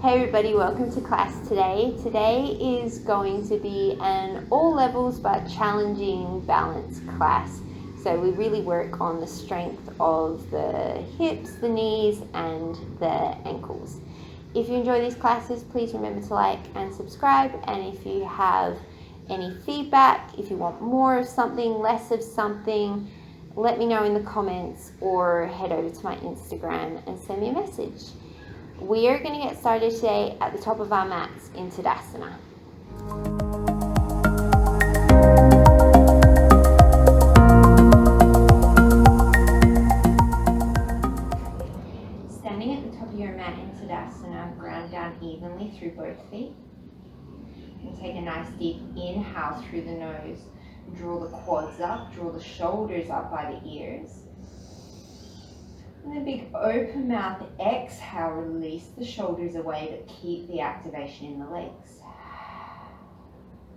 Hey everybody, welcome to class today. Today is going to be an all levels but challenging balance class. So we really work on the strength of the hips, the knees and the ankles. If you enjoy these classes, please remember to like and subscribe, and if you have any feedback, if you want more of something, less of something, let me know in the comments or head over to my Instagram and send me a message. We are going to get started today at the top of our mats in Tadasana. Standing at the top of your mat in Tadasana, ground down evenly through both feet. And take a nice deep inhale through the nose. Draw the quads up, draw the shoulders up by the ears. And a big open mouth exhale, release the shoulders away but keep the activation in the legs.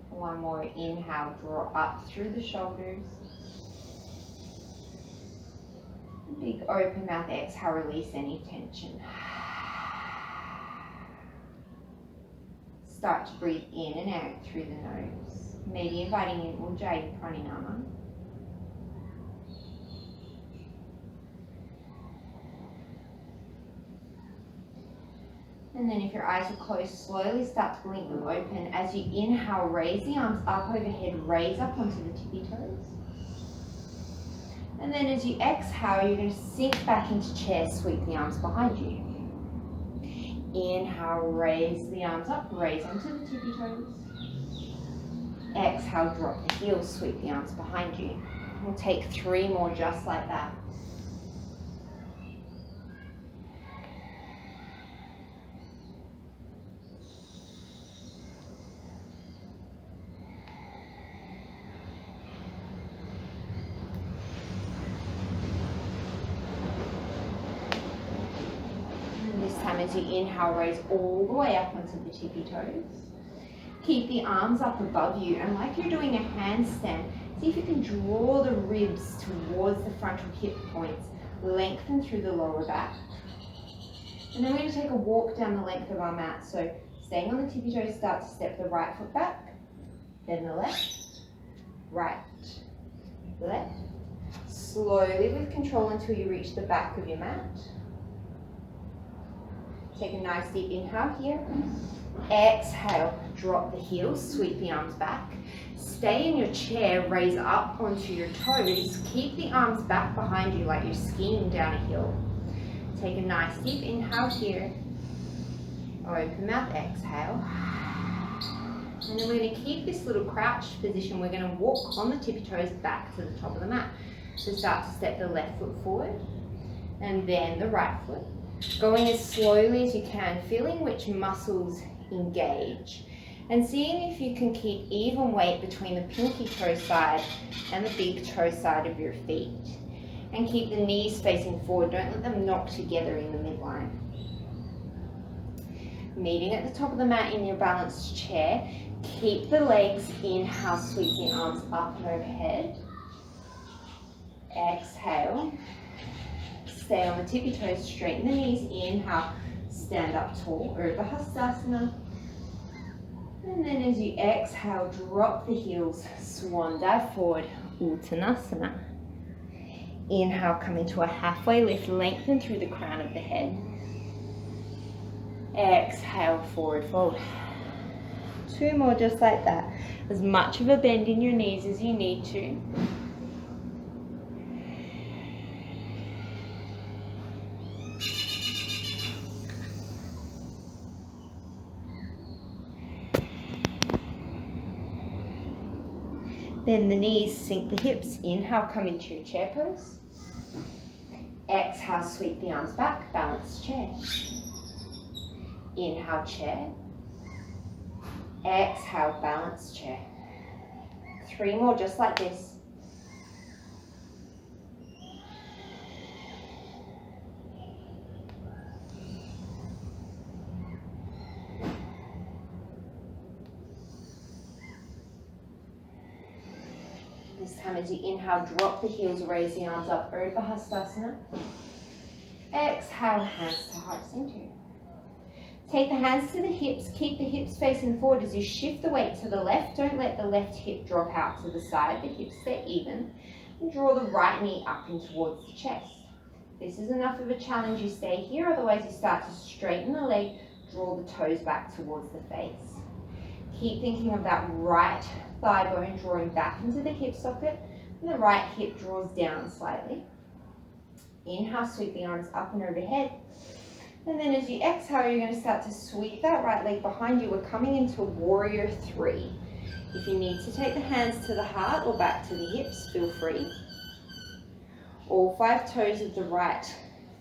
One more inhale, draw up through the shoulders. Big open mouth exhale, release any tension. Start to breathe in and out through the nose. Maybe inviting in Ujjayi Pranayama. And then if your eyes are closed, slowly start to blink them open. As you inhale, raise the arms up overhead, raise up onto the tippy toes. And then as you exhale, you're going to sink back into chair, sweep the arms behind you. Inhale, raise the arms up, raise onto the tippy toes. Exhale, drop the heels, sweep the arms behind you. We'll take 3 more just like that. As you inhale, raise all the way up onto the tippy toes. Keep the arms up above you, and like you're doing a handstand, see if you can draw the ribs towards the frontal hip points, lengthen through the lower back. And then we're going to take a walk down the length of our mat. So staying on the tippy toes, start to step the right foot back, then the left, right, left. Slowly with control until you reach the back of your mat. Take a nice deep inhale here. Exhale, drop the heels, sweep the arms back. Stay in your chair, raise up onto your toes. Keep the arms back behind you like you're skiing down a hill. Take a nice deep inhale here. Open mouth, exhale. And then we're going to keep this little crouched position. We're going to walk on the tippy toes back to the top of the mat. So start to step the left foot forward and then the right foot. Going as slowly as you can, feeling which muscles engage and seeing if you can keep even weight between the pinky toe side and the big toe side of your feet. And keep the knees facing forward, don't let them knock together in the midline. Meeting at the top of the mat in your balanced chair, keep the legs, inhale, sweep the arms up and overhead. Exhale. Stay on the tippy toes, straighten the knees, inhale, stand up tall, Robertussen. And then as you exhale, drop the heels, swan dive forward, Uttanasana. Inhale, come into a halfway lift, lengthen through the crown of the head. Exhale, forward fold. 2 more just like that. As much of a bend in your knees as you need to. Then the knees, sink the hips. Inhale, come into your chair pose. Exhale, sweep the arms back, balance chair. Inhale, chair. Exhale, balance chair. 3 more just like this. This time as you inhale, drop the heels, raise the arms up, Robertussen. Exhale, hands to heart center. Take the hands to the hips, keep the hips facing forward as you shift the weight to the left. Don't let the left hip drop out to the side, the hips stay even. And draw the right knee up in towards the chest. If this is enough of a challenge, you stay here, otherwise you start to straighten the leg, draw the toes back towards the face. Keep thinking of that right thigh bone drawing back into the hip socket, and the right hip draws down slightly. Inhale, sweep the arms up and overhead. And then as you exhale, you're going to start to sweep that right leg behind you. We're coming into warrior three. If you need to take the hands to the heart or back to the hips, feel free. All 5 toes of the right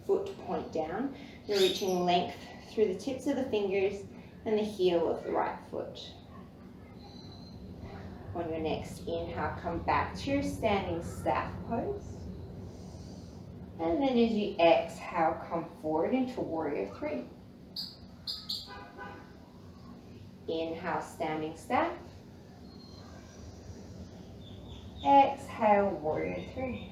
foot point down. You're reaching length through the tips of the fingers and the heel of the right foot. On your next inhale, come back to your standing staff pose. And then as you exhale, come forward into warrior three. Inhale, standing staff. Exhale, warrior three.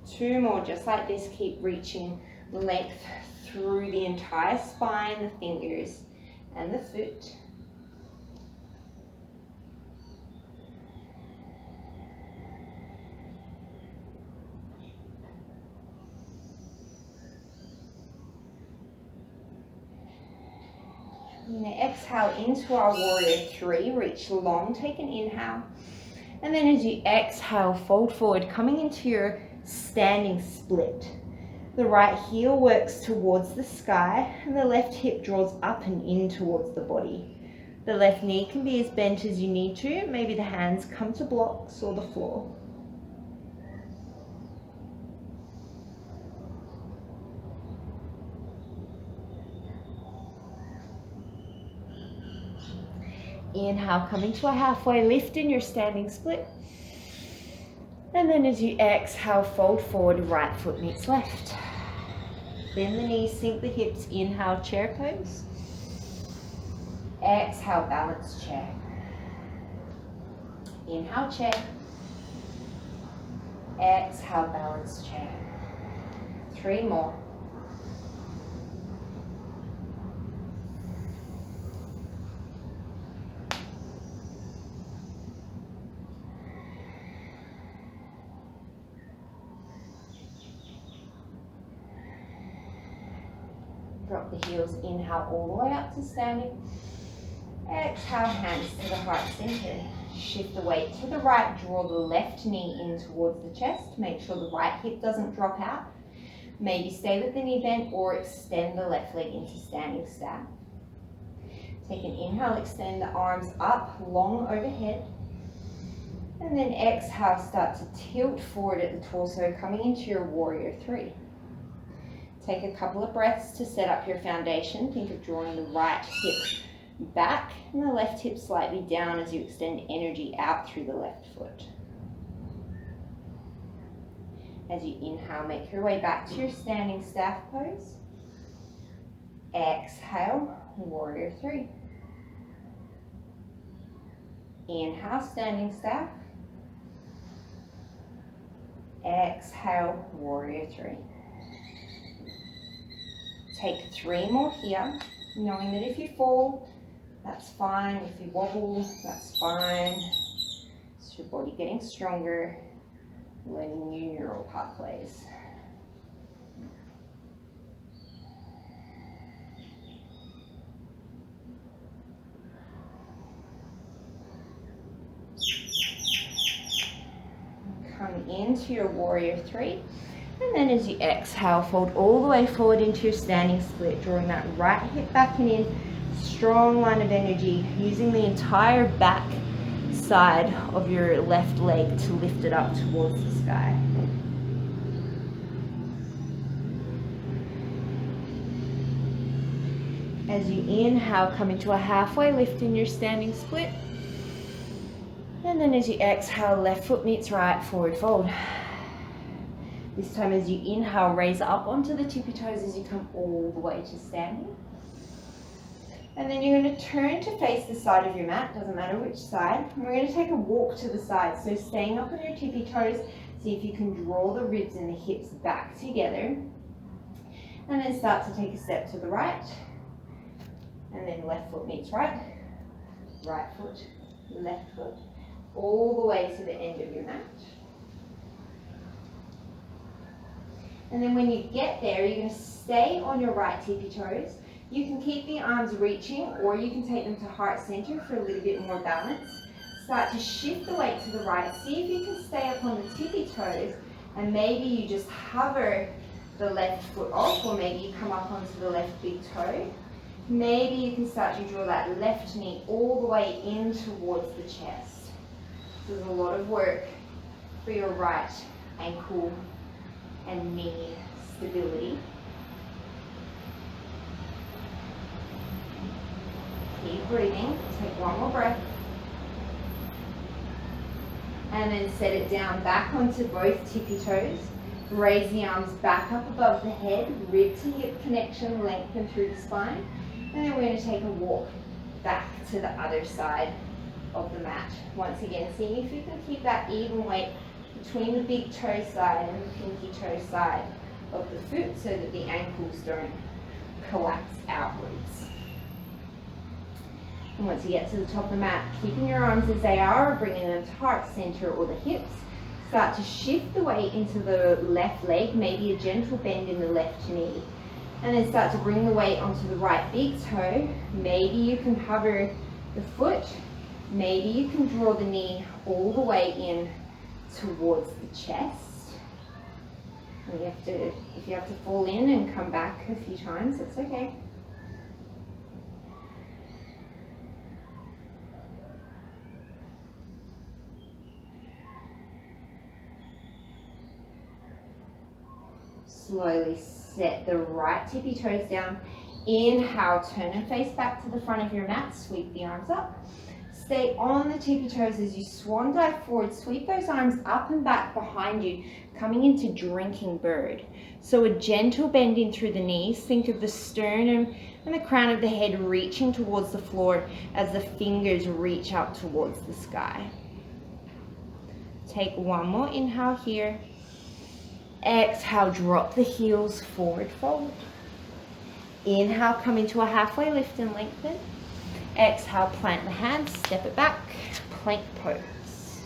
2 more, just like this. Keep reaching length through the entire spine, the fingers, and the foot. I'm going to exhale into our warrior three, reach long, take an inhale. And then as you exhale, fold forward, coming into your standing split. The right heel works towards the sky and the left hip draws up and in towards the body. The left knee can be as bent as you need to. Maybe the hands come to blocks or the floor. Inhale, coming to a halfway lift in your standing split. And then as you exhale, fold forward, right foot meets left. Bend the knees, sink the hips. Inhale, chair pose. Exhale, balance chair. Inhale, chair. Exhale, balance chair. 3 more. Drop the heels, inhale all the way up to standing. Exhale, hands to the heart center. Shift the weight to the right, draw the left knee in towards the chest. Make sure the right hip doesn't drop out. Maybe stay with the knee bent or extend the left leg into standing staff. Take an inhale, extend the arms up, long overhead. And then exhale, start to tilt forward at the torso, coming into your warrior three. Take a couple of breaths to set up your foundation. Think of drawing the right hip back and the left hip slightly down as you extend energy out through the left foot. As you inhale, make your way back to your standing staff pose. Exhale, warrior three. Inhale, standing staff. Exhale, warrior three. Take 3 more here, knowing that if you fall, that's fine. If you wobble, that's fine. It's your body getting stronger, learning new neural pathways. Come into your warrior three. And then as you exhale, fold all the way forward into your standing split, drawing that right hip back and in. Strong line of energy, using the entire back side of your left leg to lift it up towards the sky. As you inhale, come into a halfway lift in your standing split. And then as you exhale, left foot meets right, forward fold. This time as you inhale, raise up onto the tippy toes as you come all the way to standing. And then you're going to turn to face the side of your mat, doesn't matter which side. And we're going to take a walk to the side. So staying up on your tippy toes, see if you can draw the ribs and the hips back together. And then start to take a step to the right. And then left foot meets right. Right foot, left foot. All the way to the end of your mat. And then when you get there, you're going to stay on your right tippy toes. You can keep the arms reaching, or you can take them to heart center for a little bit more balance. Start to shift the weight to the right. See if you can stay up on the tippy toes, and maybe you just hover the left foot off, or maybe you come up onto the left big toe. Maybe you can start to draw that left knee all the way in towards the chest. So there's a lot of work for your right ankle and knee stability. Keep breathing. Take one more breath. And then set it down back onto both tippy toes. Raise the arms back up above the head, rib to hip connection, lengthen through the spine. And then we're going to take a walk back to the other side of the mat. Once again, seeing if you can keep that even weight between the big toe side and the pinky toe side of the foot so that the ankles don't collapse outwards. And once you get to the top of the mat, keeping your arms as they are, or bringing them to heart center or the hips, start to shift the weight into the left leg, maybe a gentle bend in the left knee. And then start to bring the weight onto the right big toe. Maybe you can hover the foot. Maybe you can draw the knee all the way in towards the chest. And if you have to fall in and come back a few times, that's okay. Slowly set the right tippy toes down. Inhale, turn and face back to the front of your mat. Sweep the arms up. Stay on the tippy toes as you swan dive forward. Sweep those arms up and back behind you, coming into drinking bird. So a gentle bending through the knees. Think of the sternum and the crown of the head reaching towards the floor as the fingers reach up towards the sky. Take one more inhale here. Exhale, drop the heels, forward fold. Inhale, come into a halfway lift and lengthen. Exhale, plant the hands, step it back, plank pose.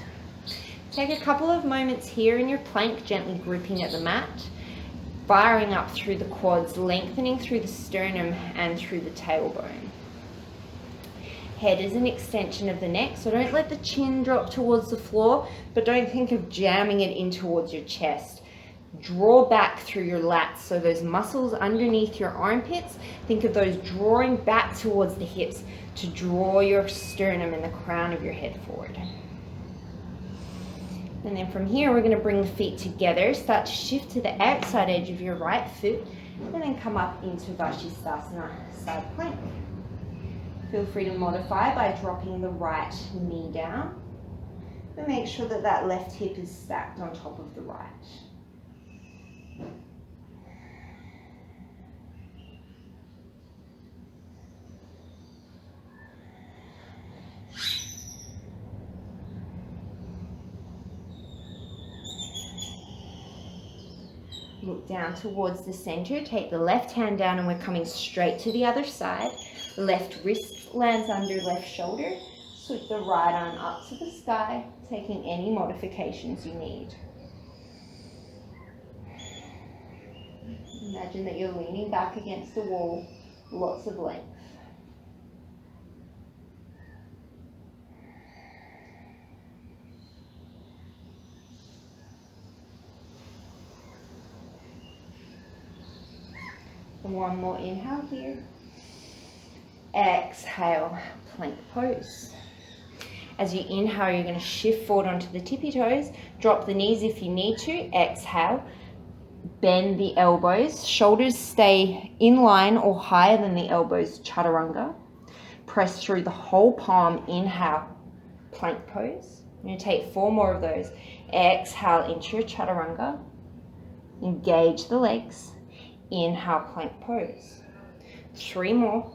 Take a couple of moments here in your plank, gently gripping at the mat, firing up through the quads, lengthening through the sternum and through the tailbone. Head is an extension of the neck, so don't let the chin drop towards the floor, but don't think of jamming it in towards your chest. Draw back through your lats, so those muscles underneath your armpits, think of those drawing back towards the hips to draw your sternum and the crown of your head forward. And then from here, we're going to bring the feet together, start to shift to the outside edge of your right foot, and then come up into Vashisthasana, side plank. Feel free to modify by dropping the right knee down, and make sure that that left hip is stacked on top of the right. Look down towards the center, take the left hand down and we're coming straight to the other side. Left wrist lands under left shoulder. Sweep the right arm up to the sky, taking any modifications you need. Imagine that you're leaning back against the wall, lots of length. One more inhale here. Exhale, plank pose. As you inhale, you're going to shift forward onto the tippy toes. Drop the knees if you need to. Exhale, bend the elbows. Shoulders stay in line or higher than the elbows, chaturanga. Press through the whole palm. Inhale, plank pose. You're going to take 4 more of those. Exhale into your chaturanga. Engage the legs. Inhale, plank pose. 3 more.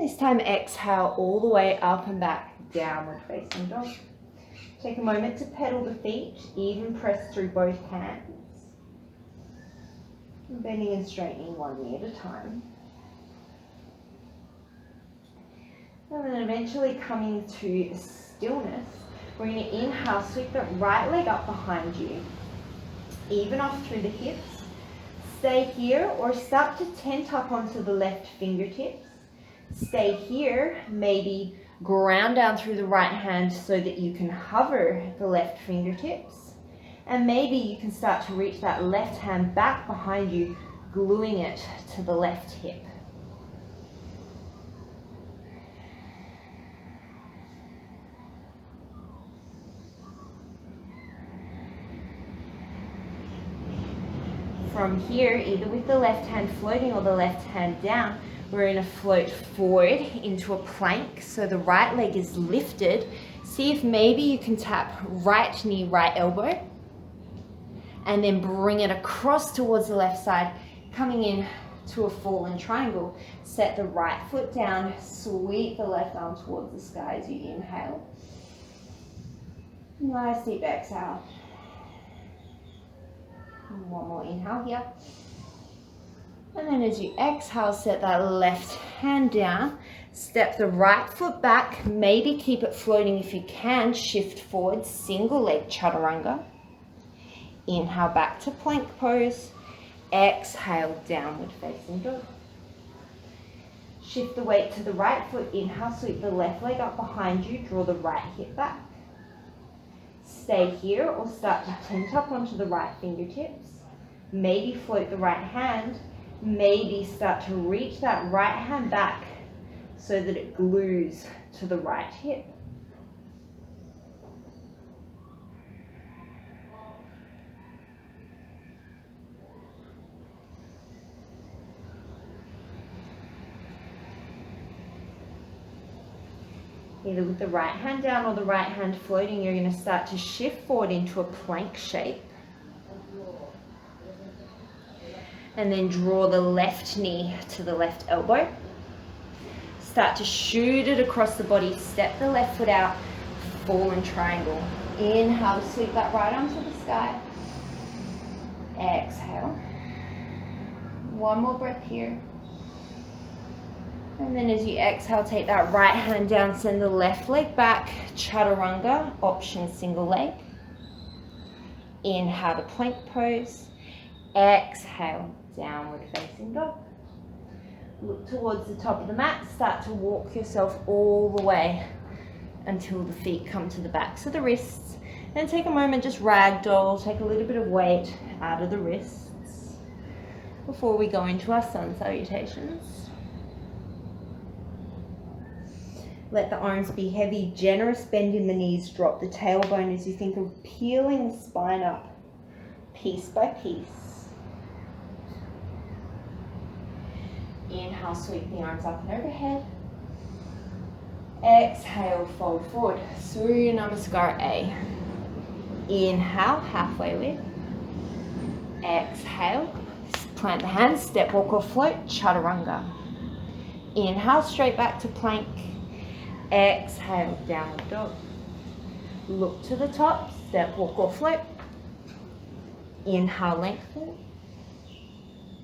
This time exhale all the way up and back, downward facing dog. Take a moment to pedal the feet, even press through both hands. Bending and straightening one knee at a time. And then eventually coming to stillness, we're going to inhale, sweep that right leg up behind you. Even off through the hips. Stay here or start to tent up onto the left fingertips. Stay here, maybe ground down through the right hand so that you can hover the left fingertips. And maybe you can start to reach that left hand back behind you, gluing it to the left hip. From here, either with the left hand floating or the left hand down, we're going to float forward into a plank. So the right leg is lifted. See if maybe you can tap right knee, right elbow. And then bring it across towards the left side, coming in to a fallen triangle. Set the right foot down, sweep the left arm towards the sky as you inhale. Nice deep exhale. One more inhale here. And then as you exhale, set that left hand down. Step the right foot back. Maybe keep it floating if you can. Shift forward, single leg chaturanga. Inhale back to plank pose. Exhale, downward facing dog. Shift the weight to the right foot. Inhale, sweep the left leg up behind you. Draw the right hip back. Stay here or start to tent up onto the right fingertips. Maybe float the right hand. Maybe start to reach that right hand back so that it glues to the right hip. Either with the right hand down or the right hand floating, you're going to start to shift forward into a plank shape. And then draw the left knee to the left elbow. Start to shoot it across the body. Step the left foot out, fallen triangle. Inhale to sweep that right arm to the sky. Exhale. One more breath here. And then as you exhale, take that right hand down, send the left leg back, chaturanga, option single leg. Inhale to plank pose. Exhale, downward facing dog. Look towards the top of the mat, start to walk yourself all the way until the feet come to the backs of the wrists. Then take a moment, just ragdoll, take a little bit of weight out of the wrists before we go into our sun salutations. Let the arms be heavy, generous bend in the knees, drop the tailbone as you think of peeling the spine up, piece by piece. Inhale, sweep the arms up and overhead. Exhale, fold forward, Surya Namaskar A. Inhale, halfway lift. Exhale, plant the hands, step, walk or float, chaturanga. Inhale, straight back to plank. Exhale, downward dog. Look to the top, step, walk or float. Inhale, lengthen.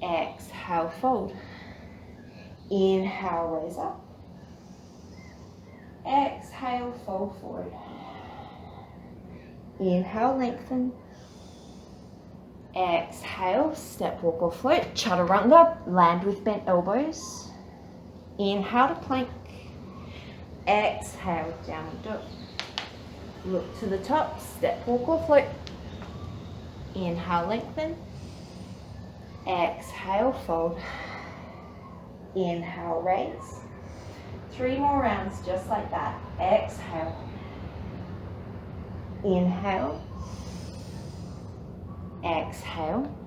Exhale, fold. Inhale, raise up. Exhale, fold forward. Inhale, lengthen. Exhale, step, walk or float. Chaturanga, land with bent elbows. Inhale to plank. Exhale, downward dog. Look to the top, step, walk or float. Inhale, lengthen. Exhale, fold. Inhale, raise. 3 more rounds just like that. Exhale. Inhale. Exhale.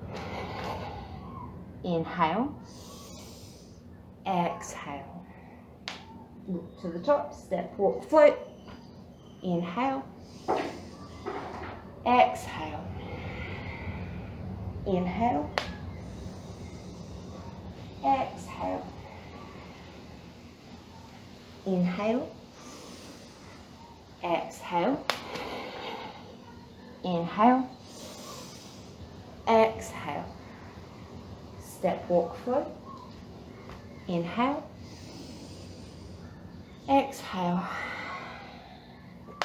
Inhale. Exhale. Look to the top, step, walk, float. Inhale. Exhale. Inhale. Exhale. Inhale. Exhale. Inhale. Exhale. Step, walk, float. Inhale. Exhale.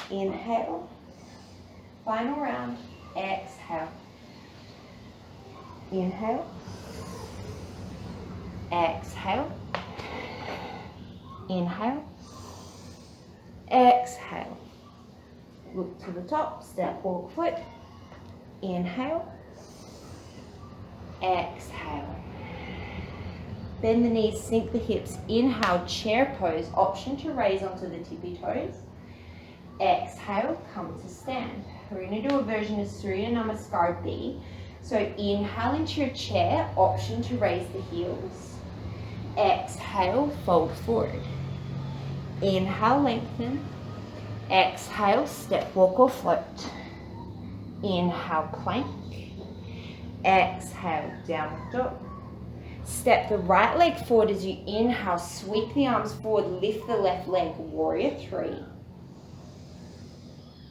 Inhale. Final round. Exhale. Inhale. Exhale. Inhale. Exhale. Look to the top. Step, walk, foot. Inhale. Exhale. Bend the knees, sink the hips. Inhale, chair pose. Option to raise onto the tippy toes. Exhale, come to stand. We're going to do a version of Surya Namaskar B. So inhale into your chair. Option to raise the heels. Exhale, fold forward. Inhale, lengthen. Exhale, step, walk or float. Inhale, plank. Exhale, downward dog. Step the right leg forward as you inhale. Sweep the arms forward. Lift the left leg. Warrior three.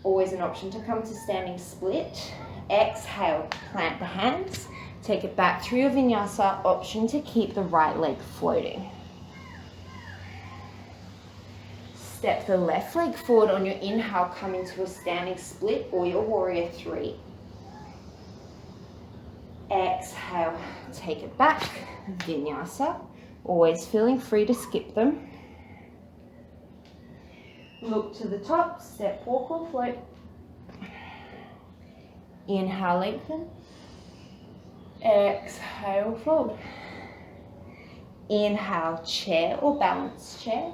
Always an option to come to standing split. Exhale, plant the hands. Take it back through your vinyasa. Option to keep the right leg floating. Step the left leg forward on your inhale. Come into a standing split or your warrior three. Exhale, take it back. Vinyasa. Always feeling free to skip them. Look to the top. Step, walk or float. Inhale, lengthen. Exhale, fold. Inhale, chair or balance chair.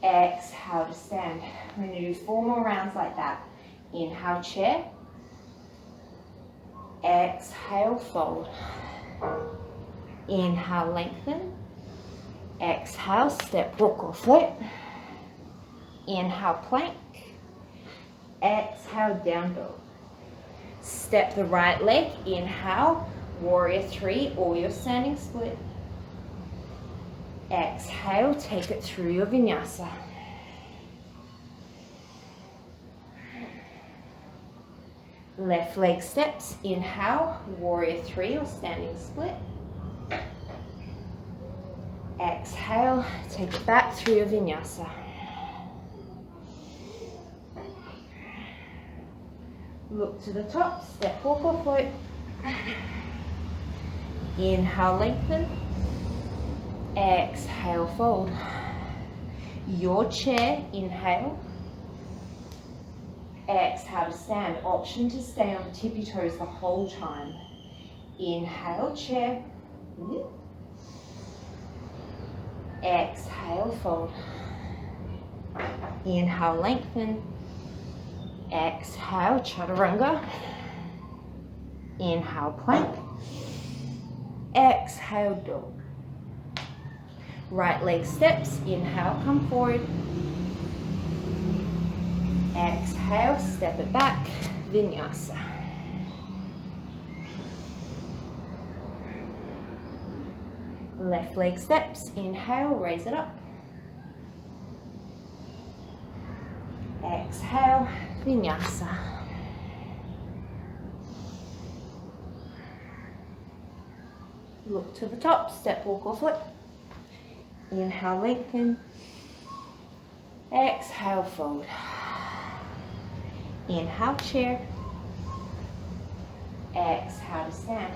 Exhale to stand. We're going to do 4 more rounds like that. Inhale, chair. Exhale, fold. Inhale, lengthen. Exhale, step, walk or float. Inhale, plank. Exhale, down dog. Step the right leg. Inhale, warrior three or your standing split. Exhale, take it through your vinyasa. Left leg steps. Inhale, warrior three or standing split. Exhale, take it back through your vinyasa. Look to the top, step, walk or float. Inhale, lengthen. Exhale, fold. Your chair, inhale. Exhale to stand. Option to stay on tippy toes the whole time. Inhale, chair. Exhale, fold. Inhale, lengthen. Exhale, chaturanga. Inhale, plank. Exhale, dog. Right leg steps. Inhale, come forward. Exhale, step it back. Vinyasa. Left leg steps. Inhale, raise it up. Exhale, vinyasa. Look to the top, step, walk or foot. Inhale, lengthen. Exhale, fold. Inhale, chair. Exhale to stand.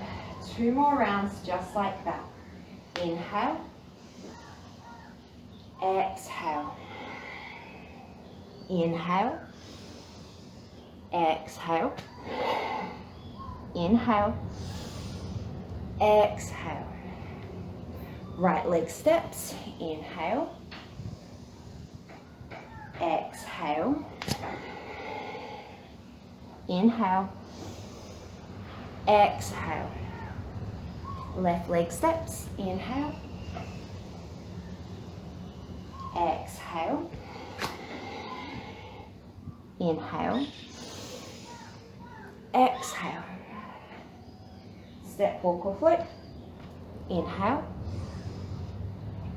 2 more rounds just like that. Inhale. Exhale. Inhale. Exhale. Inhale. Exhale. Right leg steps. Inhale. Exhale. Inhale. Exhale. Left leg steps. Inhale. Exhale. Inhale. Exhale. Step, walk or float. Inhale.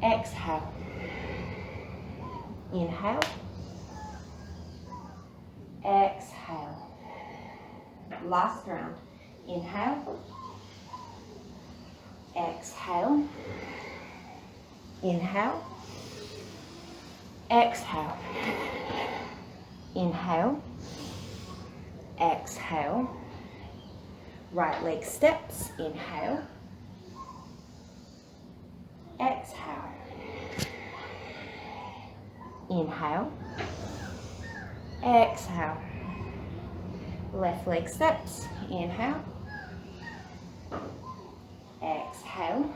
Exhale. Inhale. Exhale. Last round. Inhale. Exhale. Inhale. Exhale. Inhale. Exhale. Right leg steps. Inhale. Exhale. Inhale. Exhale. Left leg steps. Inhale. Exhale.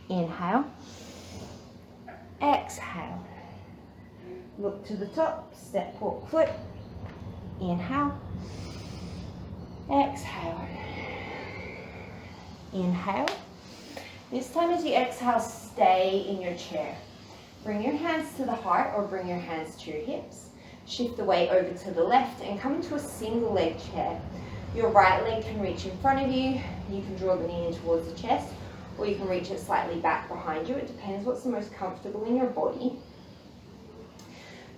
Inhale. Exhale. Look to the top. Step, walk, flip. Inhale. Exhale. Inhale. This time as you exhale, stay in your chair. Bring your hands to the heart or bring your hands to your hips. Shift the weight over to the left and come into a single leg chair. Your right leg can reach in front of you. You can draw the knee in towards the chest, or you can reach it slightly back behind you. It depends what's the most comfortable in your body.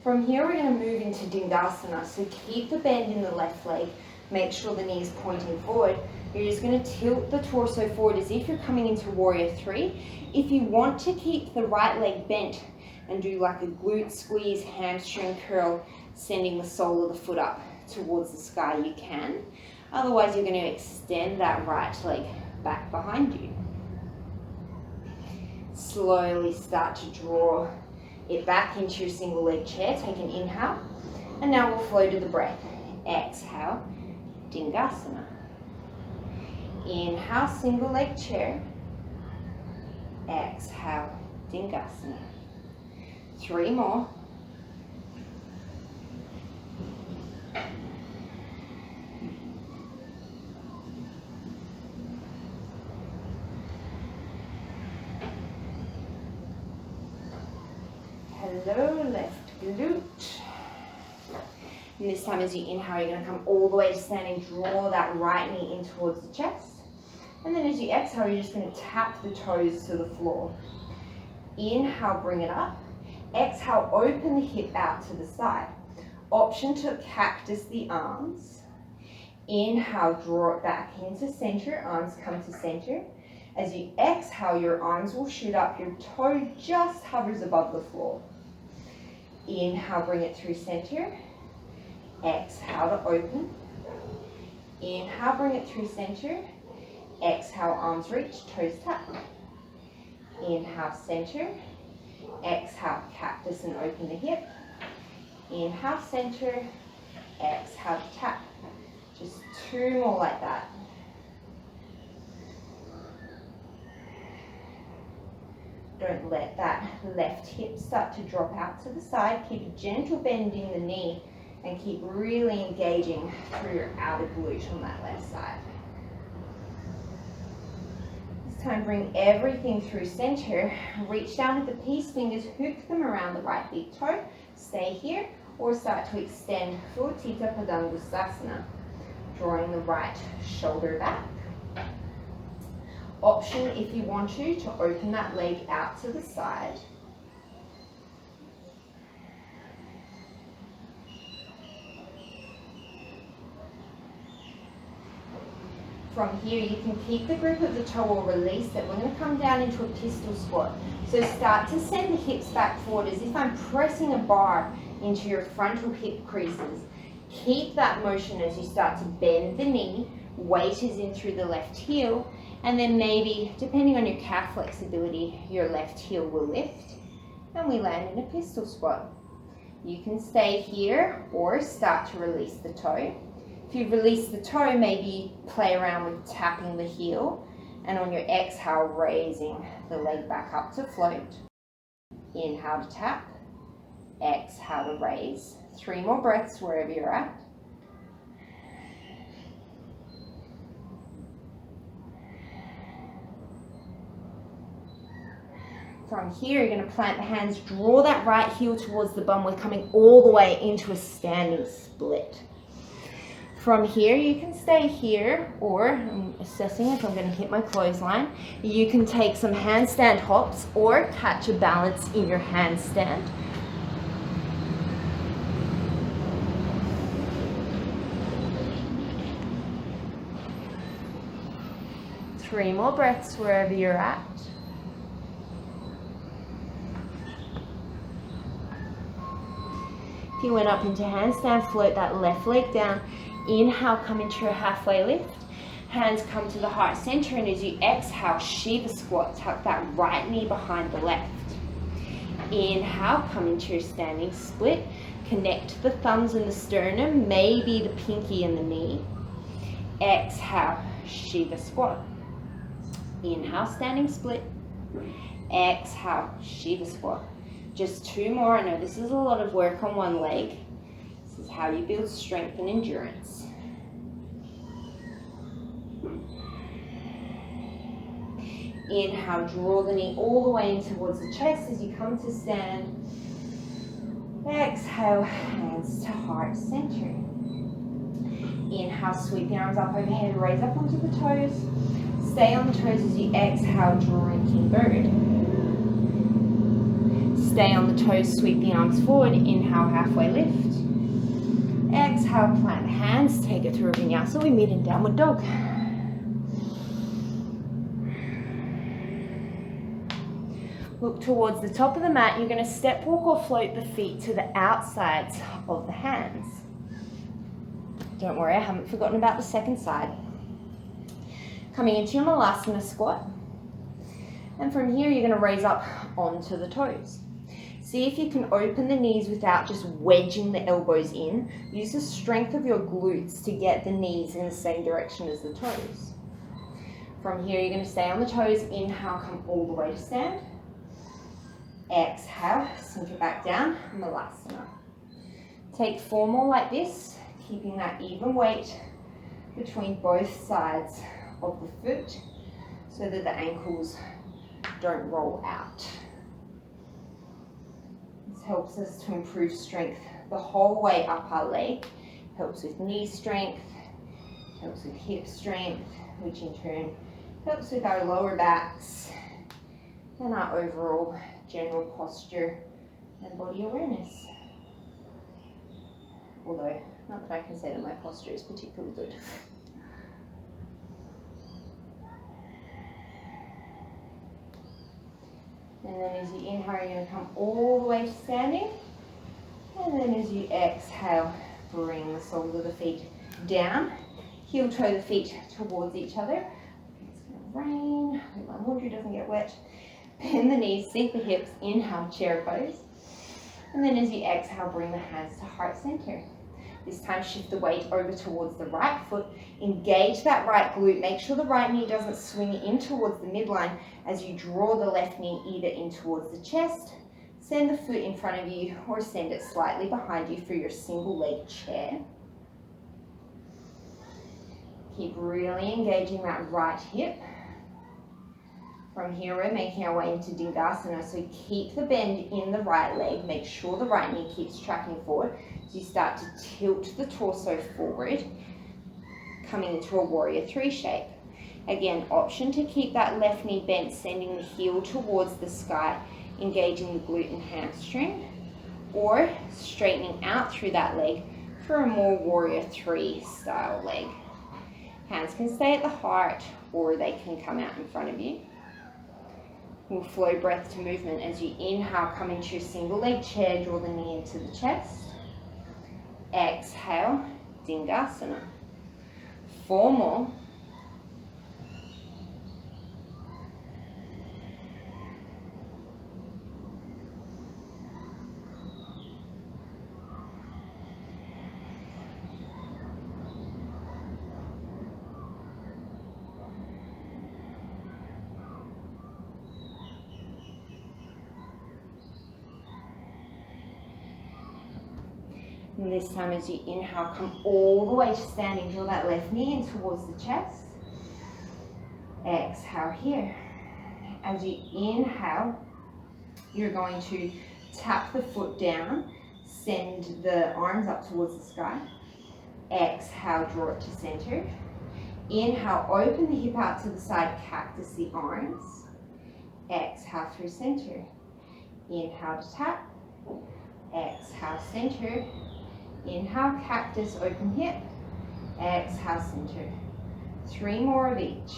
From here, we're going to move into Dingasana. So keep the bend in the left leg. Make sure the knee is pointing forward. You're just going to tilt the torso forward as if you're coming into Warrior 3. If you want to keep the right leg bent and do like a glute squeeze, hamstring curl, sending the sole of the foot up towards the sky, you can. Otherwise, you're going to extend that right leg back behind you. Slowly start to draw it back into your single leg chair. Take an inhale, and now we'll flow to the breath. Exhale, Dingasana. Inhale, single leg chair. Exhale, Dingasana. 3 more. Hello, left glute. And this time as you inhale, you're going to come all the way to standing. Draw that right knee in towards the chest. And then as you exhale, you're just going to tap the toes to the floor. Inhale, bring it up. Exhale, open the hip out to the side. Option to cactus the arms. Inhale, draw it back into center. Arms come to center. As you exhale, your arms will shoot up. Your toe just hovers above the floor. Inhale, bring it through center. Exhale to open. Inhale, bring it through center. Exhale, arms reach, toes tap. Inhale, center. Exhale, cactus and open the hip. Inhale, center. Exhale, tap. Just 2 more like that. Don't let that left hip start to drop out to the side. Keep a gentle bend in the knee and keep really engaging through your outer glute on that left side. This time, bring everything through center. Reach down at the peace fingers, hook them around the right big toe. Stay here or start to extend Utthita Padangusthasana. Drawing the right shoulder back. Option, if you want to open that leg out to the side. From here, you can keep the grip of the toe or release it. We're going to come down into a pistol squat. So start to send the hips back forward as if I'm pressing a bar into your frontal hip creases. Keep that motion as you start to bend the knee. Weight is in through the left heel. And then maybe, depending on your calf flexibility, your left heel will lift. And we land in a pistol squat. You can stay here or start to release the toe. If you release the toe, maybe play around with tapping the heel. And on your exhale, raising the leg back up to float. Inhale to tap. Exhale to raise. 3 more breaths wherever you're at. From here, you're going to plant the hands, draw that right heel towards the bum. We're coming all the way into a standing split. From here, you can stay here, or I'm assessing if I'm going to hit my clothesline. You can take some handstand hops or catch a balance in your handstand. Three more breaths wherever you're at. If you went up into handstand, float that left leg down. Inhale, come into your halfway lift. Hands come to the heart center, and as you exhale, Shiva squat. Tuck that right knee behind the left. Inhale, come into your standing split. Connect the thumbs and the sternum, maybe the pinky and the knee. Exhale, Shiva squat. Inhale, standing split. Exhale, Shiva squat. Just two more. I know this is a lot of work on one leg. This is how you build strength and endurance. Inhale, draw the knee all the way in towards the chest as you come to stand. Exhale, hands to heart center. Inhale, sweep the arms up overhead, raise up onto the toes. Stay on the toes as you exhale, drinking bird. Stay on the toes, sweep the arms forward. Inhale, halfway lift. Exhale, plant hands, take it through a vinyasa. We meet in downward dog. Look towards the top of the mat. You're going to step walk or float the feet to the outsides of the hands. Don't worry, I haven't forgotten about the second side. Coming into your Malasana squat. And from here, you're going to raise up onto the toes. See if you can open the knees without just wedging the elbows in. Use the strength of your glutes to get the knees in the same direction as the toes. From here, you're going to stay on the toes. Inhale, come all the way to stand. Exhale, sink it back down, Malasana. Take four more like this, keeping that even weight between both sides of the foot so that the ankles don't roll out. This helps us to improve strength the whole way up our leg. Helps with knee strength, helps with hip strength, which in turn helps with our lower backs and our overall general posture and body awareness. Although, not that I can say that my posture is particularly good. And then as you inhale, you're going to come all the way to standing. And then as you exhale, bring the soles of the feet down. Heel toe the feet towards each other. It's going to rain. I hope my laundry doesn't get wet. Bend the knees, sink the hips, inhale, chair pose. And then as you exhale, bring the hands to heart center. This time shift the weight over towards the right foot. Engage that right glute. Make sure the right knee doesn't swing in towards the midline as you draw the left knee either in towards the chest, send the foot in front of you, or send it slightly behind you for your single leg chair. Keep really engaging that right hip. From here, we're making our way into Dingasana, so keep the bend in the right leg. Make sure the right knee keeps tracking forward as you start to tilt the torso forward, coming into a warrior three shape. Again, option to keep that left knee bent, sending the heel towards the sky, engaging the glute and hamstring, or straightening out through that leg for a more warrior three style leg. Hands can stay at the heart, or they can come out in front of you. We'll flow breath to movement as you inhale, come into your single leg chair, draw the knee into the chest. Exhale, Dingasana. Four more. And this time as you inhale, come all the way to standing, draw that left knee in towards the chest. Exhale here. As you inhale, you're going to tap the foot down, send the arms up towards the sky. Exhale, draw it to center. Inhale, open the hip out to the side, cactus the arms. Exhale through center. Inhale to tap. Exhale, center. Inhale, cactus, open hip. Exhale, center. 3 more of each.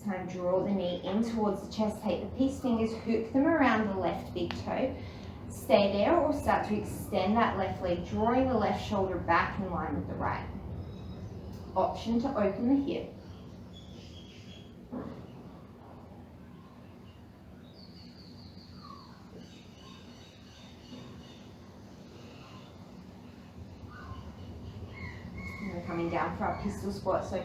Time, draw the knee in towards the chest, take the peace fingers, hook them around the left big toe. Stay there or start to extend that left leg, drawing the left shoulder back in line with the right. Option to open the hip. And we're coming down for our pistol squat. So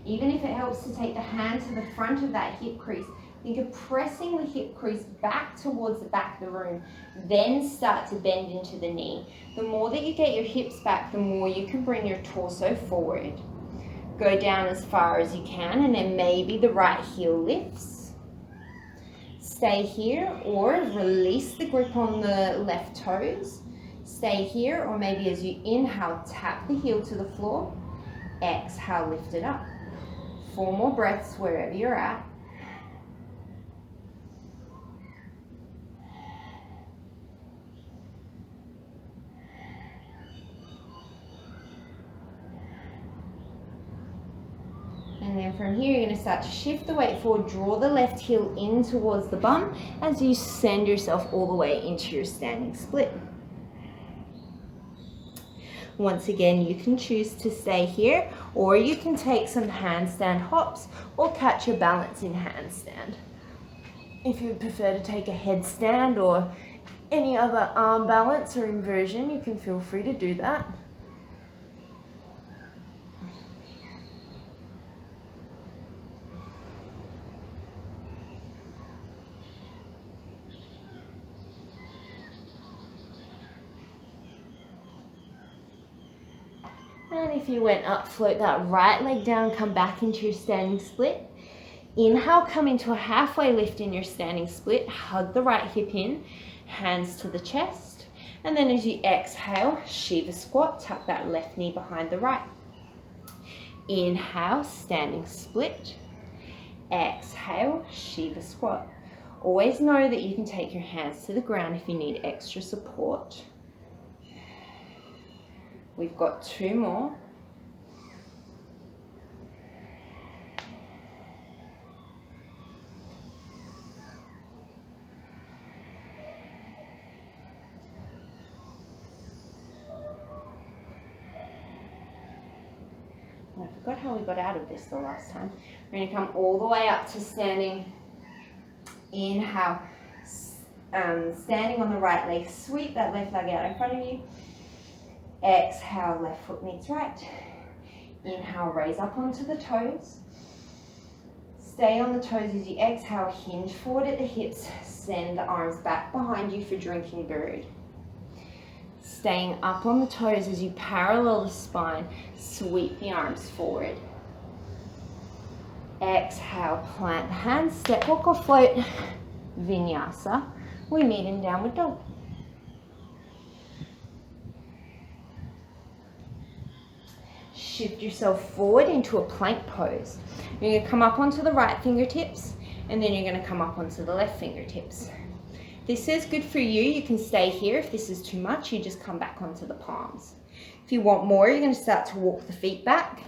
even if it helps to take the hand to the front of that hip crease, think of pressing the hip crease back towards the back of the room, then start to bend into the knee. The more that you get your hips back, the more you can bring your torso forward. Go down as far as you can, and then maybe the right heel lifts. Stay here, or release the grip on the left toes. Stay here, or maybe as you inhale, tap the heel to the floor. Exhale, lift it up. 4 more breaths wherever you're at. And then from here, you're going to start to shift the weight forward, draw the left heel in towards the bum as you send yourself all the way into your standing split. Once again, you can choose to stay here, or you can take some handstand hops or catch your balance in handstand. If you would prefer to take a headstand or any other arm balance or inversion, you can feel free to do that. And if you went up, float that right leg down, come back into your standing split. Inhale, come into a halfway lift in your standing split. Hug the right hip in, hands to the chest. And then as you exhale, Shiva squat, tuck that left knee behind the right. Inhale, standing split. Exhale, Shiva squat. Always know that you can take your hands to the ground if you need extra support. We've got 2 more. I forgot how we got out of this the last time. We're going to come all the way up to standing. Inhale, standing on the right leg. Sweep that left leg out in front of you. Exhale, left foot meets right. Inhale, raise up onto the toes. Stay on the toes as you exhale, hinge forward at the hips. Send the arms back behind you for drinking bird. Staying up on the toes as you parallel the spine, sweep the arms forward. Exhale, plant the hands, step, walk or float, vinyasa. We meet in downward dog. Shift yourself forward into a plank pose. You're going to come up onto the right fingertips, and then you're going to come up onto the left fingertips. This is good for you. You can stay here. If this is too much, you just come back onto the palms. If you want more, you're going to start to walk the feet back,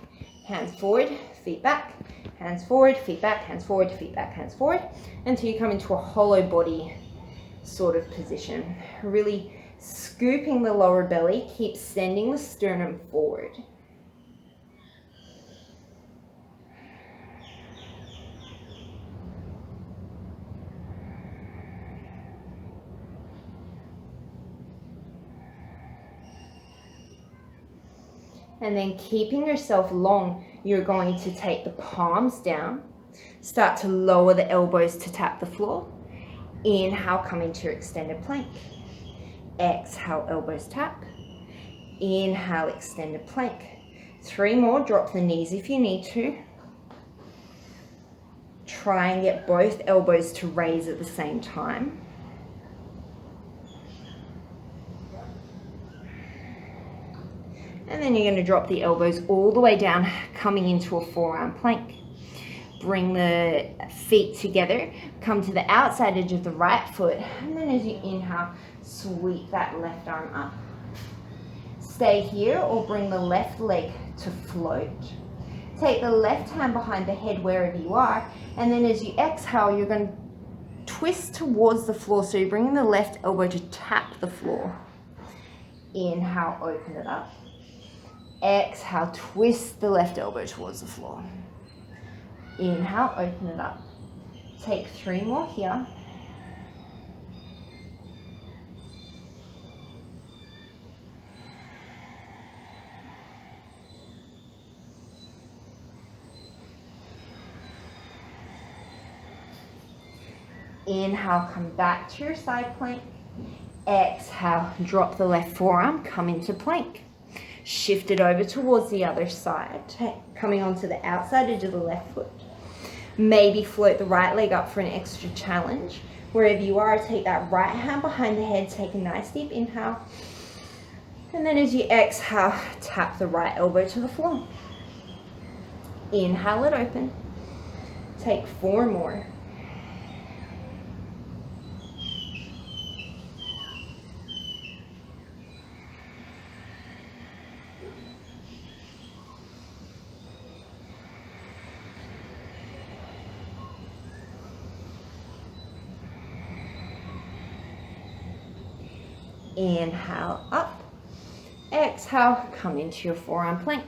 hands forward, feet back, hands forward, feet back, hands forward, feet back, hands forward, until you come into a hollow body sort of position. Really scooping the lower belly, keep sending the sternum forward. And then keeping yourself long, you're going to take the palms down, start to lower the elbows to tap the floor. Inhale, come into your extended plank. Exhale, elbows tap. Inhale, extended plank. 3 more, drop the knees if you need to. Try and get both elbows to raise at the same time. And then you're going to drop the elbows all the way down, coming into a forearm plank. Bring the feet together, come to the outside edge of the right foot, and then as you inhale, sweep that left arm up. Stay here or bring the left leg to float. Take the left hand behind the head wherever you are, and then as you exhale, you're going to twist towards the floor, so you're bringing the left elbow to tap the floor. Inhale, open it up. Exhale, twist the left elbow towards the floor. Inhale, open it up. Take 3 more here. Inhale, come back to your side plank. Exhale, drop the left forearm, come into plank. Shift it over towards the other side, coming onto the outside edge of the left foot. Maybe float the right leg up for an extra challenge. Wherever you are, take that right hand behind the head, take a nice deep inhale. And then as you exhale, tap the right elbow to the floor. Inhale it open. Take 4 more. Inhale up, exhale, come into your forearm plank.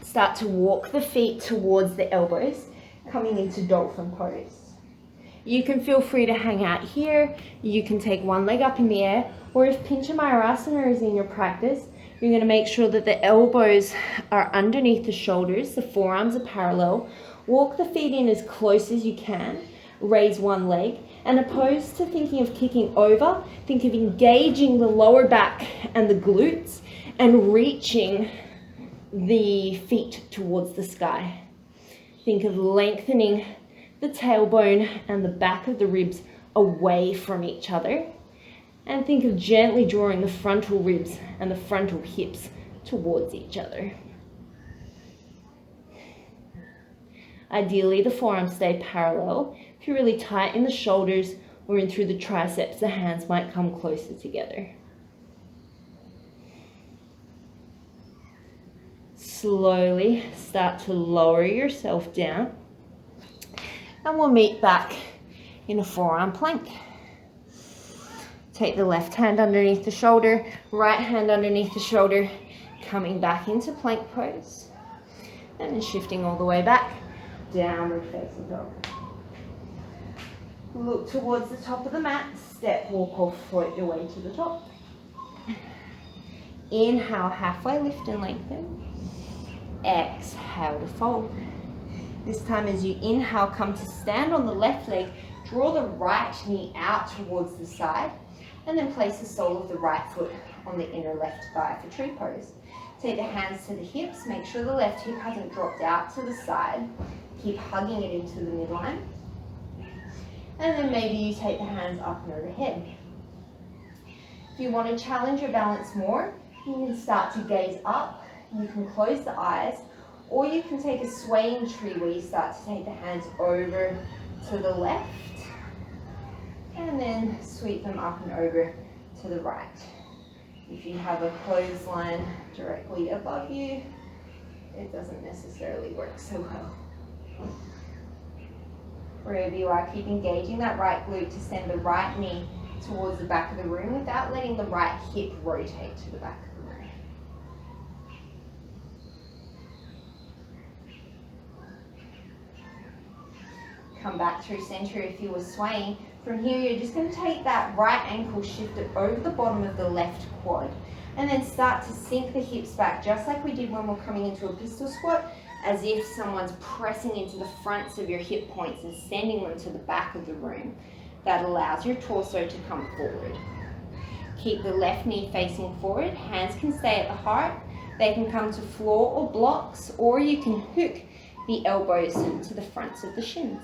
Start to walk the feet towards the elbows, coming into dolphin pose. You can feel free to hang out here, you can take one leg up in the air, or if Pincha Mayurasana is in your practice, you're going to make sure that the elbows are underneath the shoulders, the forearms are parallel. Walk the feet in as close as you can, raise one leg, and opposed to thinking of kicking over, think of engaging the lower back and the glutes and reaching the feet towards the sky. Think of lengthening the tailbone and the back of the ribs away from each other. And think of gently drawing the frontal ribs and the frontal hips towards each other. Ideally, the forearms stay parallel. If you're really tight in the shoulders or in through the triceps, the hands might come closer together. Slowly start to lower yourself down. And we'll meet back in a forearm plank. Take the left hand underneath the shoulder, right hand underneath the shoulder, coming back into plank pose. And then shifting all the way back, downward facing dog. Look towards the top of the mat, step, walk, or float your way to the top. Inhale, halfway lift and lengthen. Exhale to fold. This time as you inhale, come to stand on the left leg, draw the right knee out towards the side, and then place the sole of the right foot on the inner left thigh for tree pose. Take the hands to the hips, make sure the left hip hasn't dropped out to the side. Keep hugging it into the midline. And then maybe you take the hands up and overhead. If you want to challenge your balance more, you can start to gaze up. You can close the eyes, or you can take a swaying tree where you start to take the hands over to the left and then sweep them up and over to the right. If you have a clothesline directly above you, it doesn't necessarily work so well. Wherever you are, keep engaging that right glute to send the right knee towards the back of the room without letting the right hip rotate to the back of the room. Come back through center if you were swaying. From here, you're just going to take that right ankle, shift it over the bottom of the left quad, and then start to sink the hips back, just like we did when we're coming into a pistol squat. as if someone's pressing into the fronts of your hip points and sending them to the back of the room. That allows your torso to come forward. Keep the left knee facing forward. Hands can stay at the heart. They can come to floor or blocks, or you can hook the elbows to the fronts of the shins.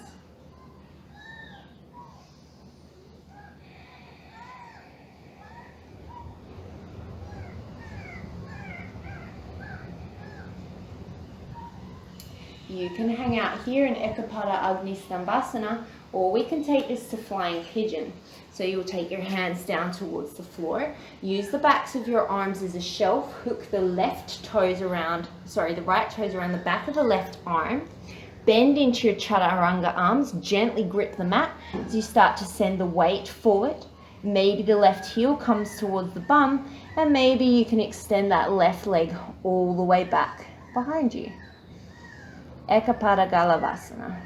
You can hang out here in Ekapada Agni Stambhasana, or we can take this to flying pigeon. So you'll take your hands down towards the floor, use the backs of your arms as a shelf, hook the right toes around the back of the left arm, bend into your chaturanga arms, gently grip the mat as you start to send the weight forward. Maybe the left heel comes towards the bum, and maybe you can extend that left leg all the way back behind you. Ekapada Galavasana.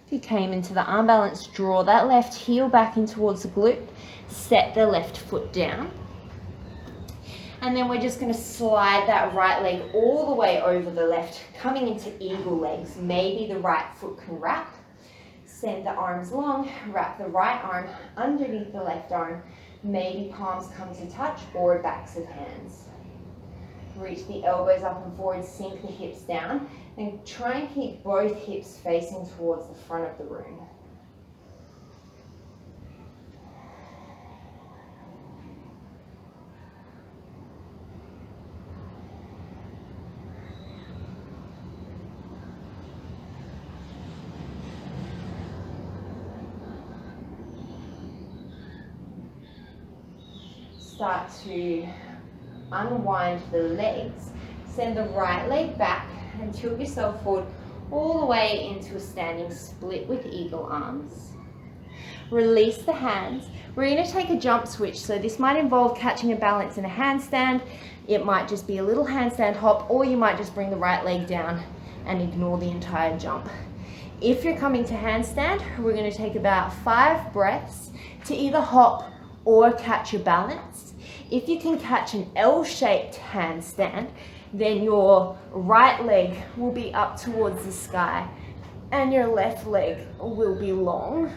If you came into the arm balance, draw that left heel back in towards the glute, set the left foot down. And then we're just going to slide that right leg all the way over the left, coming into eagle legs. Maybe the right foot can wrap. Send the arms long, wrap the right arm underneath the left arm. Maybe palms come to touch or backs of hands. Reach the elbows up and forward, sink the hips down, and try and keep both hips facing towards the front of the room. Start to unwind the legs. Send the right leg back and tilt yourself forward all the way into a standing split with eagle arms. Release the hands. We're going to take a jump switch, so this might involve catching a balance in a handstand. It might just be a little handstand hop, or you might just bring the right leg down and ignore the entire jump. If you're coming to handstand, we're going to take about 5 breaths to either hop or catch your balance. If you can catch an L-shaped handstand, then your right leg will be up towards the sky and your left leg will be long.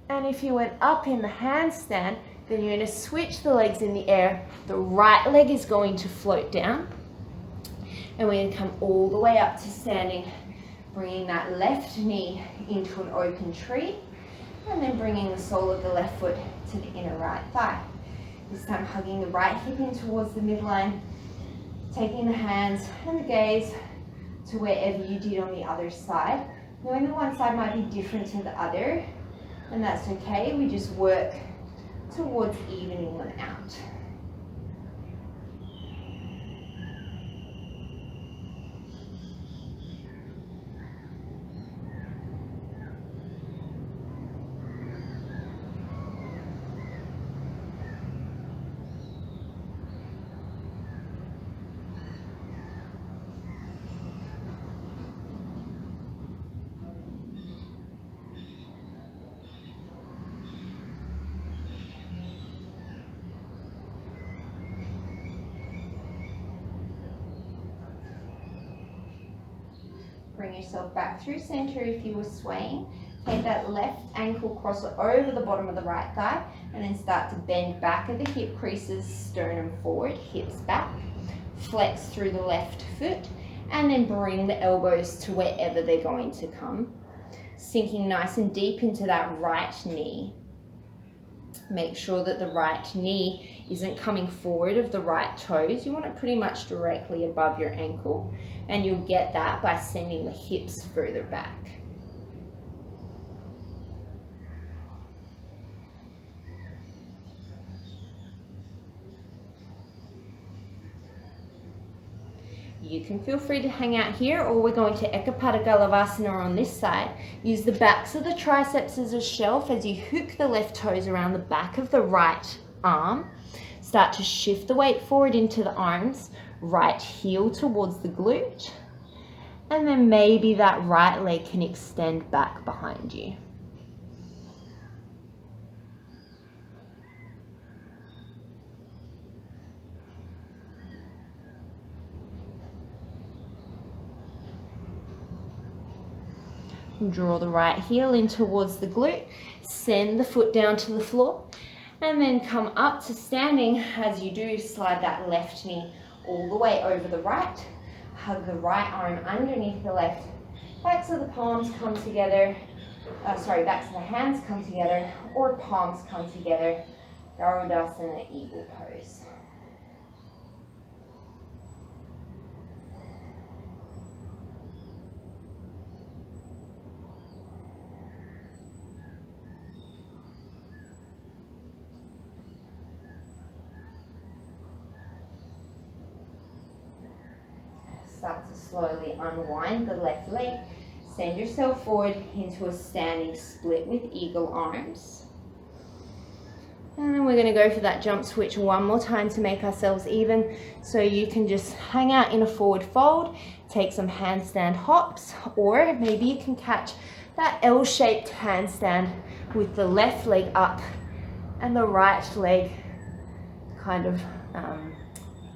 And if you went up in the handstand, then you're going to switch the legs in the air. The right leg is going to float down, and we're going to come all the way up to standing, bringing that left knee into an open tree, and then bringing the sole of the left foot to the inner right thigh. This time hugging the right hip in towards the midline, taking the hands and the gaze to wherever you did on the other side. Knowing that one side might be different to the other, and that's okay. We just work towards evening them out. Bring yourself back through center if you were swaying. Take that left ankle, cross it over the bottom of the right thigh, and then start to bend back at the hip creases, sternum forward, hips back. Flex through the left foot, and then bring the elbows to wherever they're going to come. Sinking nice and deep into that right knee. Make sure that the right knee isn't coming forward of the right toes. You want it pretty much directly above your ankle, and you'll get that by sending the hips further back. You can feel free to hang out here, or we're going to Ekapada Galavasana on this side. Use the backs of the triceps as a shelf as you hook the left toes around the back of the right arm. Start to shift the weight forward into the arms, right heel towards the glute. And then maybe that right leg can extend back behind you. Draw the right heel in towards the glute, send the foot down to the floor, and then come up to standing. As you do, slide that left knee all the way over the right, hug the right arm underneath the left, backs of the palms come together, backs of the hands come together, or palms come together, Robertussen, eagle pose. Start to slowly unwind the left leg. Send yourself forward into a standing split with eagle arms. And then we're going to go for that jump switch one more time to make ourselves even. So you can just hang out in a forward fold, take some handstand hops, or maybe you can catch that L-shaped handstand with the left leg up and the right leg kind of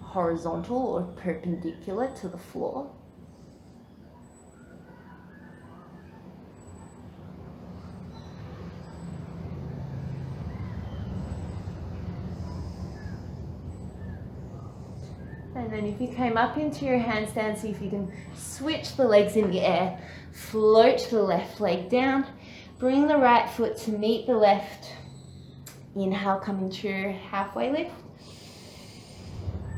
horizontal or perpendicular to the floor. And then if you came up into your handstand, see if you can switch the legs in the air, float the left leg down, bring the right foot to meet the left. Inhale, come into your halfway lift.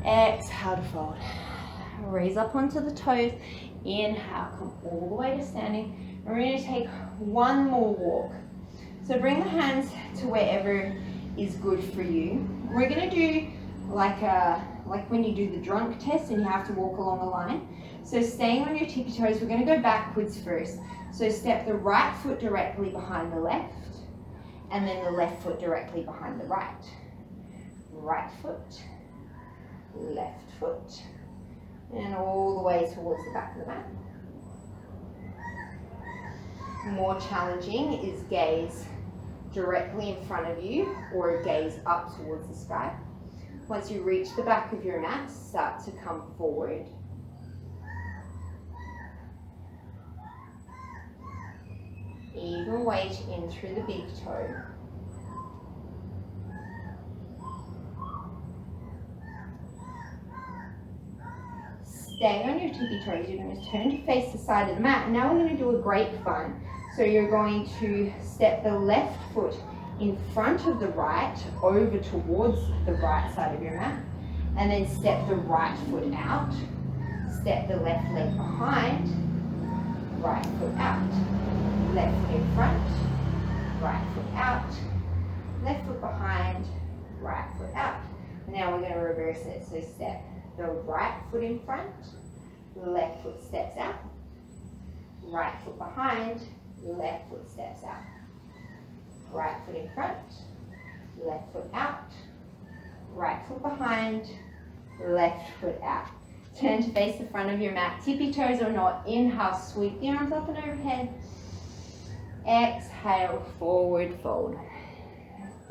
Exhale to fold. Raise up onto the toes. Inhale, come all the way to standing. We're going to take one more walk. So bring the hands to wherever is good for you. We're going to do like when you do the drunk test and you have to walk along a line. So staying on your tippy toes, we're going to go backwards first. So step the right foot directly behind the left, and then the left foot directly behind the right. Right foot, left foot, and all the way towards the back of the mat. More challenging is gaze directly in front of you or gaze up towards the sky. Once you reach the back of your mat, start to come forward. Even weight in through the big toe. Stay on your tippy toes. You're going to turn to face the side of the mat. Now we're going to do a grapevine. So you're going to step the left foot in front of the right over towards the right side of your mat, and then step the right foot out, step the left leg behind, right foot out, left foot in front, right foot out, left foot behind, right foot out. Now we're going to reverse it. So step the right foot in front, left foot steps out, right foot behind, left foot steps out. Right foot in front, left foot out, right foot behind, left foot out. Turn to face the front of your mat. Tippy toes or not, inhale, sweep the arms up and overhead. Exhale, forward fold.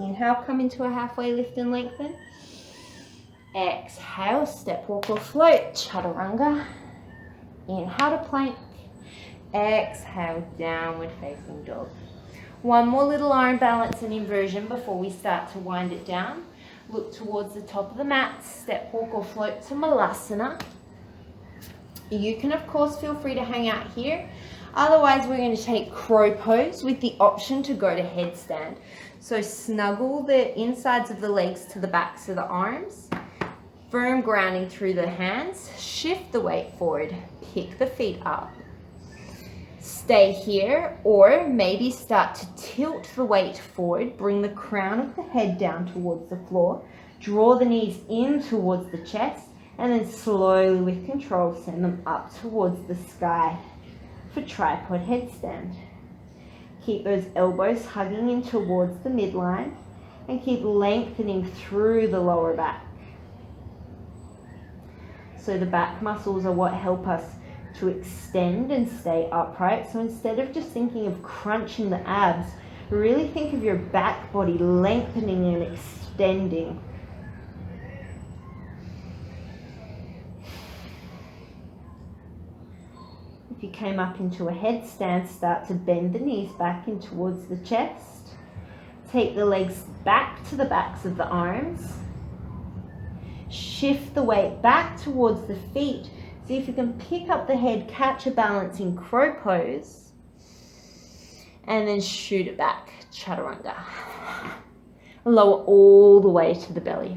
Inhale, come into a halfway lift and lengthen. Exhale, step, walk or float, chaturanga. Inhale to plank. Exhale, downward facing dog. One more little arm balance and inversion before we start to wind it down. Look towards the top of the mat, step, walk or float to Malasana. You can of course feel free to hang out here. Otherwise we're going to take crow pose with the option to go to headstand. So snuggle the insides of the legs to the backs of the arms. Firm grounding through the hands. Shift the weight forward. Pick the feet up. Stay here, or maybe start to tilt the weight forward. Bring the crown of the head down towards the floor. Draw the knees in towards the chest, and then slowly with control send them up towards the sky for tripod headstand. Keep those elbows hugging in towards the midline and keep lengthening through the lower back. So the back muscles are what help us to extend and stay upright. So instead of just thinking of crunching the abs, really think of your back body lengthening and extending. If you came up into a headstand, start to bend the knees back in towards the chest. Take the legs back to the backs of the arms. Shift the weight back towards the feet. See if you can pick up the head, catch a balance in crow pose, and then shoot it back, chaturanga. Lower all the way to the belly.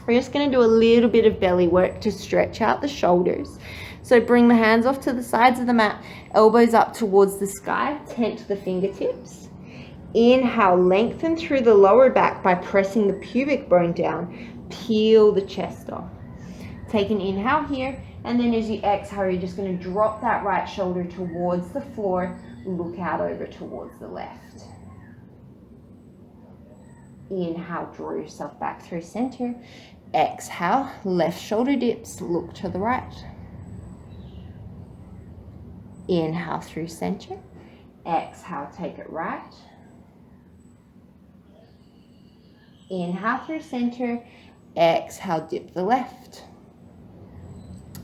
We're just going to do a little bit of belly work to stretch out the shoulders. So bring the hands off to the sides of the mat, elbows up towards the sky, tent the fingertips. Inhale, lengthen through the lower back by pressing the pubic bone down. Peel the chest off. Take an inhale here, and then as you exhale, you're just going to drop that right shoulder towards the floor. Look out over towards the left. Inhale, draw yourself back through center. Exhale, left shoulder dips, look to the right. Inhale through center. Exhale, take it right. Inhale through center. Exhale, dip the left.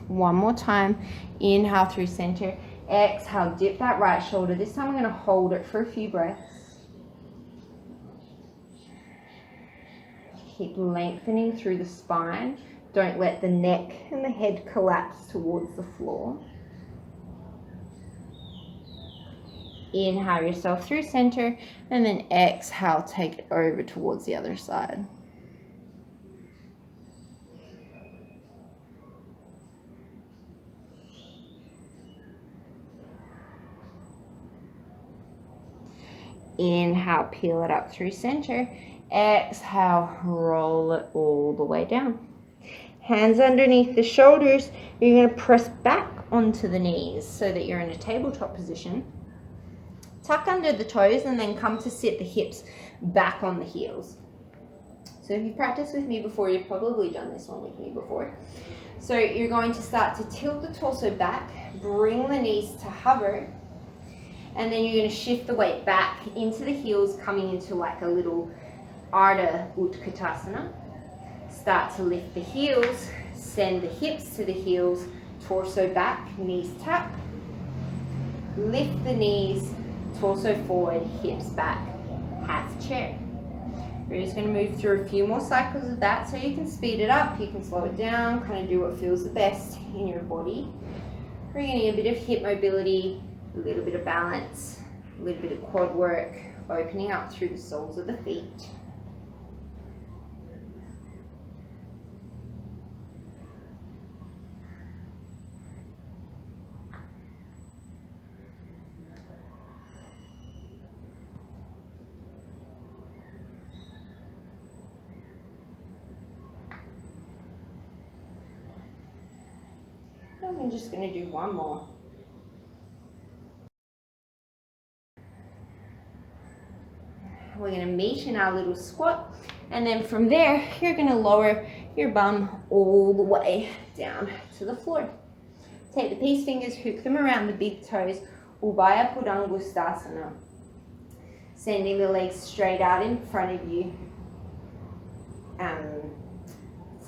One more time. Inhale through center. Exhale, dip that right shoulder. This time I'm going to hold it for a few breaths. Keep lengthening through the spine. Don't let the neck and the head collapse towards the floor. Inhale yourself through center, and then exhale, take it over towards the other side. Inhale, peel it up through center. Exhale, roll it all the way down. Hands underneath the shoulders. You're going to press back onto the knees so that you're in a tabletop position. Tuck under the toes and then come to sit the hips back on the heels. So if you've practiced with me before, you've probably done this one with me before. So you're going to start to tilt the torso back, bring the knees to hover, and then you're going to shift the weight back into the heels, coming into like a little Ardha Utkatasana. Start to lift the heels, send the hips to the heels, torso back, knees tap. Lift the knees, torso forward, hips back, half chair. We're just going to move through a few more cycles of that, so you can speed it up, you can slow it down, kind of do what feels the best in your body. Bringing in a bit of hip mobility, a little bit of balance, a little bit of quad work, opening up through the soles of the feet. I'm just going to do one more. We're going to meet in our little squat, and then from there you're going to lower your bum all the way down to the floor. Take the peace fingers, hook them around the big toes, Ubaya Pudangustasana. Sending the legs straight out in front of you,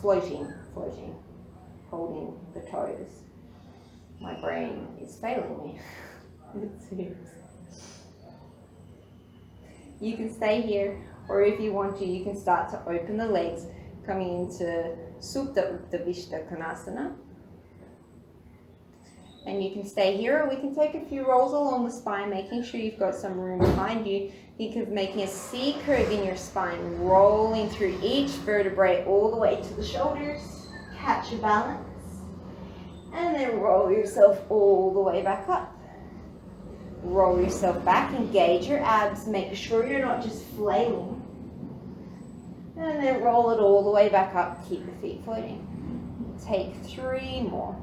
floating, holding the toes. My brain is failing me. You can stay here, or if you want to, you can start to open the legs, coming into Supta Uttavishta Konasana. And you can stay here, or we can take a few rolls along the spine, making sure you've got some room behind you. Think of making a C curve in your spine, rolling through each vertebrae all the way to the shoulders. Catch a balance. And then roll yourself all the way back up. Roll yourself back, engage your abs, make sure you're not just flailing. And then roll it all the way back up, keep the feet floating. Take 3 more.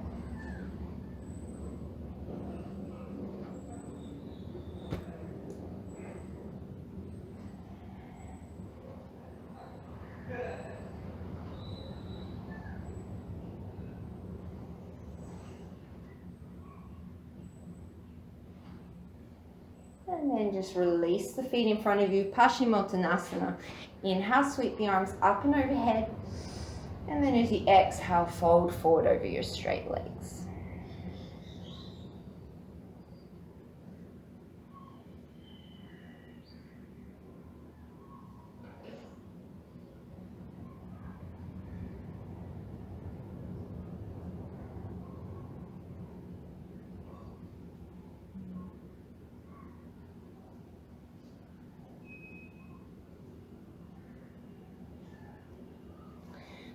And then just release the feet in front of you, Paschimottanasana. Inhale, sweep the arms up and overhead. And then as you exhale, fold forward over your straight legs.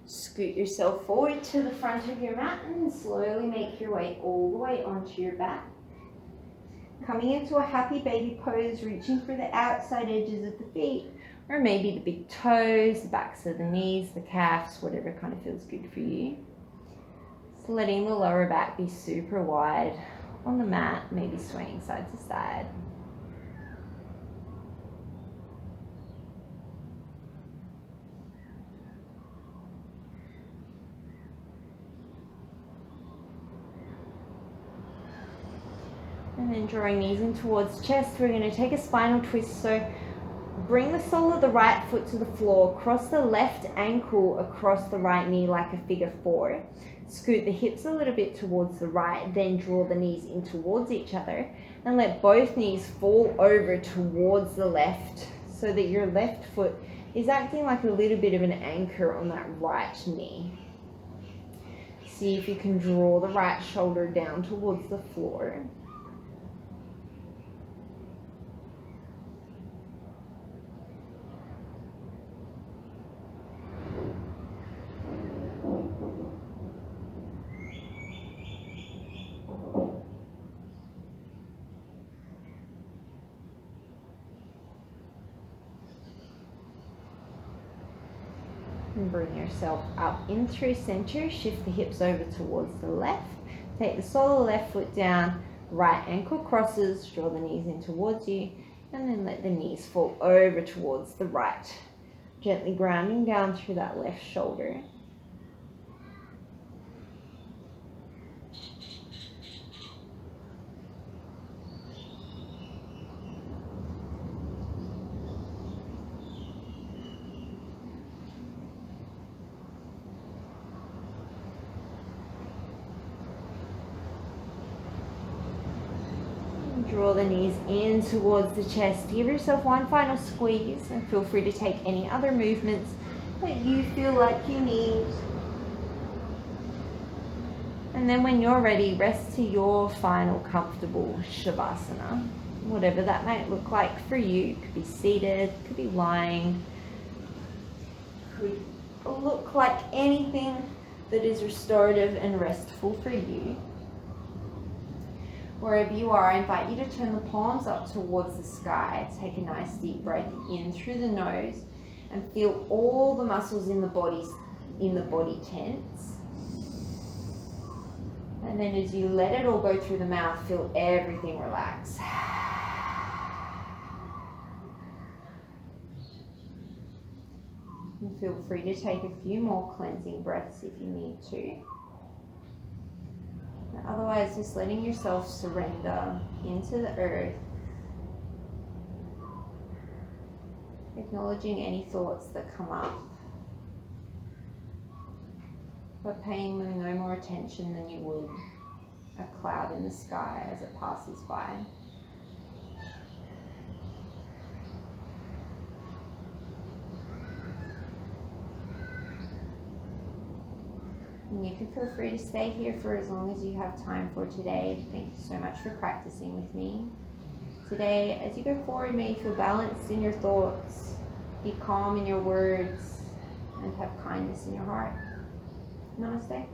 Scoot yourself forward to the front of your mat and slowly make your way all the way onto your back. Coming into a happy baby pose, reaching for the outside edges of the feet, or maybe the big toes, the backs of the knees, the calves, whatever kind of feels good for you. Just letting the lower back be super wide on the mat, maybe swaying side to side. And then drawing knees in towards chest, we're going to take a spinal twist. So bring the sole of the right foot to the floor, cross the left ankle across the right knee like a figure four. Scoot the hips a little bit towards the right, then draw the knees in towards each other and let both knees fall over towards the left so that your left foot is acting like a little bit of an anchor on that right knee. See if you can draw the right shoulder down towards the floor. And bring yourself up in through center, shift the hips over towards the left, take the sole of the left foot down, right ankle crosses, draw the knees in towards you, and then let the knees fall over towards the right, gently grounding down through that left shoulder. Draw the knees in towards the chest. Give yourself one final squeeze and feel free to take any other movements that you feel like you need. And then when you're ready, rest to your final comfortable Shavasana. Whatever that might look like for you. It could be seated, could be lying, could look like anything that is restorative and restful for you. Wherever you are, I invite you to turn the palms up towards the sky. Take a nice deep breath in through the nose and feel all the muscles in the body tense. And then as you let it all go through the mouth, feel everything relax. And feel free to take a few more cleansing breaths if you need to. Otherwise, just letting yourself surrender into the earth, acknowledging any thoughts that come up, but paying them no more attention than you would a cloud in the sky as it passes by. And you can feel free to stay here for as long as you have time for today. Thank you so much for practicing with me. Today, as you go forward, may you feel balanced in your thoughts, be calm in your words, and have kindness in your heart. Namaste.